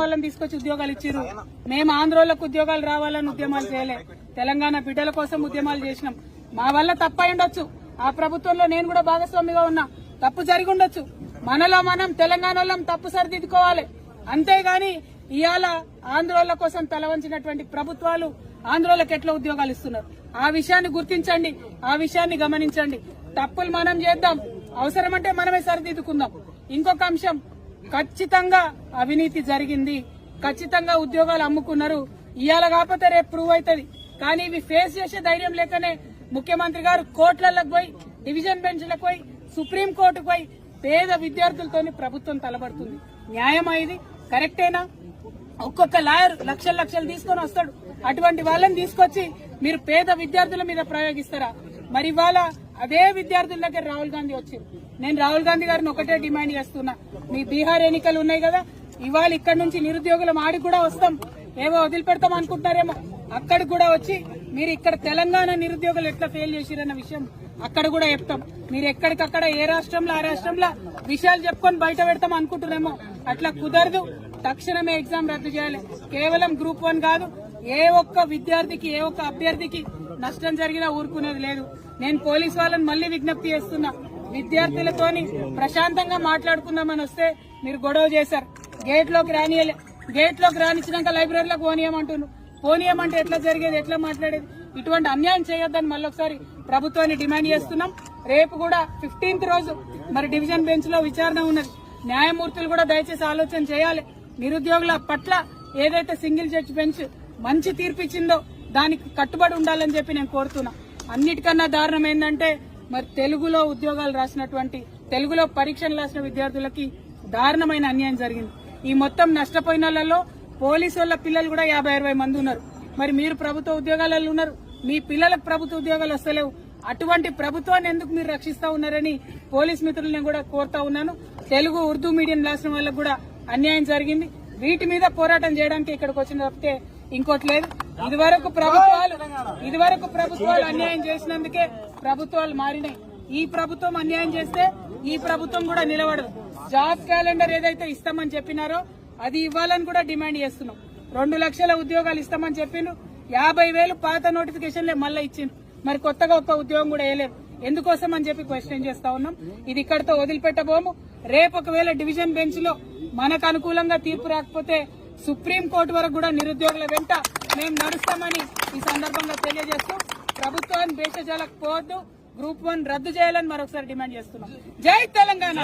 వాళ్ళని తీసుకొచ్చి ఉద్యోగాలు ఇచ్చిర్రు. మేము ఆంధ్రోళ్లకు ఉద్యోగాలు రావాలని ఉద్యమాలు చేయలే, తెలంగాణ బిడ్డల కోసం ఉద్యమాలు చేసినాం. మా వల్ల తప్పై ఉండొచ్చు, ఆ ప్రభుత్వంలో నేను కూడా భాగస్వామిగా ఉన్నా, తప్పు జరిగి ఉండొచ్చు. మనలో మనం తెలంగాణలో తప్పు సరిదిద్దుకోవాలి. అంతేగాని ఇవాళ ఆంధ్రోళ్ల కోసం తలవంచినటువంటి ప్రభుత్వాలు ఆంధ్రోళ్లకు ఎట్లా ఉద్యోగాలు ఇస్తున్నారు, ఆ విషయాన్ని గుర్తించండి, ఆ విషయాన్ని గమనించండి. తప్పులు మనం చేద్దాం, అవసరమంటే మనమే సరిదిద్దుకుందాం. ఇంకొక అంశం, ఖచ్చితంగా అవినీతి జరిగింది, ఖచ్చితంగా ఉద్యోగాలు అమ్ముకున్నారు. ఇవాళ కాకపోతే రేపు ప్రూవ్ అవుతుంది. కానీ ఇవి ఫేస్ చేసే ధైర్యం లేకనే ముఖ్యమంత్రి గారు కోర్టులకు పోయి, డివిజన్ బెంచ్లకు పోయి, సుప్రీంకోర్టుకు పోయి పేద విద్యార్థులతో ప్రభుత్వం తలబడుతుంది. న్యాయమా ఇది? కరెక్టేనా? ఒక్కొక్క లాయర్ లక్షలు తీసుకొని వస్తాడు. అటువంటి వాళ్ళని తీసుకొచ్చి మీరు పేద విద్యార్థుల మీద ప్రయోగిస్తారా? మరి ఇవాళ అదే విద్యార్థుల దగ్గర రాహుల్ గాంధీ వచ్చారు. నేను రాహుల్ గాంధీ గారిని ఒకటే డిమాండ్ చేస్తున్నా, మీ బీహార్ ఎన్నికలు ఉన్నాయి కదా, ఇవాళ ఇక్కడ నుంచి నిరుద్యోగుల ఆడికి కూడా వస్తాం, ఏవో వదిలిపెడతాం అనుకుంటున్నారేమో, అక్కడికి కూడా వచ్చి మీరు ఇక్కడ తెలంగాణ నిరుద్యోగులు ఎట్లా ఫెయిల్ చేసిరన్న విషయం అక్కడ కూడా చెప్తాం. మీరు ఎక్కడికక్కడ ఏ రాష్ట్రంలో ఆ రాష్ట్రంలో విషయాలు చెప్పుకొని బయట పెడతాం అనుకుంటున్నారేమో, అట్లా కుదరదు. తక్షణమే ఎగ్జామ్ రద్దు చేయాలి. కేవలం గ్రూప్ 1 కాదు, ఏ ఒక్క విద్యార్థికి, ఏ ఒక్క అభ్యర్థికి నష్టం జరిగినా ఊరుకునేది లేదు. నేను పోలీసు వాళ్ళని మళ్లీ విజ్ఞప్తి చేస్తున్నా, విద్యార్థులతోని ప్రశాంతంగా మాట్లాడుకుందామని వస్తే మీరు గొడవ చేశారు. గేట్లోకి రానిచ్చినాక లైబ్రరీలోకి పోనీయమంటే ఎట్లా జరిగేది, ఎట్లా మాట్లాడేది? ఇటువంటి అన్యాయం చేయొద్దని మళ్ళొకసారి ప్రభుత్వాన్ని డిమాండ్ చేస్తున్నాం. రేపు కూడా 15th రోజు మరి డివిజన్ బెంచ్ లో విచారణ ఉన్నది. న్యాయమూర్తులు కూడా దయచేసి ఆలోచన చేయాలి. నిరుద్యోగుల పట్ల ఏదైతే సింగిల్ జడ్జి బెంచ్ మంచి తీర్పిచ్చిందో దానికి కట్టుబడి ఉండాలని చెప్పి నేను కోరుతున్నా. అన్నిటికన్నా దారుణం ఏంటంటే మరి తెలుగులో ఉద్యోగాలు రాసినటువంటి, తెలుగులో పరీక్షలు రాసిన విద్యార్థులకి దారుణమైన అన్యాయం జరిగింది. ఈ మొత్తం నష్టపోయిన వాళ్ళలో పోలీసు వాళ్ళ పిల్లలు కూడా 50-60 మంది ఉన్నారు. మరి మీరు ప్రభుత్వ ఉద్యోగాలలో ఉన్నారు, మీ పిల్లలకు ప్రభుత్వ ఉద్యోగాలు వస్తలేవు. అటువంటి ప్రభుత్వాన్ని ఎందుకు మీరు రక్షిస్తా ఉన్నారని పోలీస్ మిత్రులను కూడా కోరుతా ఉన్నాను. తెలుగు ఉర్దూ మీడియం రాసిన వాళ్ళకు కూడా అన్యాయం జరిగింది. వీటి మీద పోరాటం చేయడానికి ఇక్కడికి వచ్చిన తప్పితే ఇంకోటి లేదు. ఇదివరకు ప్రభుత్వాలు అన్యాయం చేసినందుకే ప్రభుత్వాలు మారినాయి. ఈ ప్రభుత్వం అన్యాయం చేస్తే ఈ ప్రభుత్వం కూడా నిలబడదు. జాబ్ క్యాలెండర్ ఏదైతే ఇస్తామని చెప్పినారో అది ఇవ్వాలని కూడా డిమాండ్ చేస్తున్నాం. 2 లక్షల ఉద్యోగాలు ఇస్తామని చెప్పిండ్రు, 50,000 పాత నోటిఫికేషన్లే మళ్ళీ ఇచ్చిండ్రు. మరి కొత్తగా ఒక్క ఉద్యోగం కూడా వేయలేరు. ఎందుకోసం అని చెప్పి క్వశ్చన్ చేస్తా ఉన్నాం. ఇది ఇక్కడితో వదిలిపెట్టబోము. రేపు ఒకవేళ డివిజన్ బెంచ్ లో మనకు అనుకూలంగా తీర్పు రాకపోతే సుప్రీంకోర్టు వరకు కూడా నిరుద్యోగుల వెంట మేము నడుస్తామని ఈ సందర్భంగా తెలియజేస్తూ ప్రభుత్వాన్ని భేషజాలకు పోవద్దు, గ్రూప్ 1 రద్దు చేయాలని మరొకసారి డిమాండ్ చేస్తున్నాం. జై తెలంగాణ.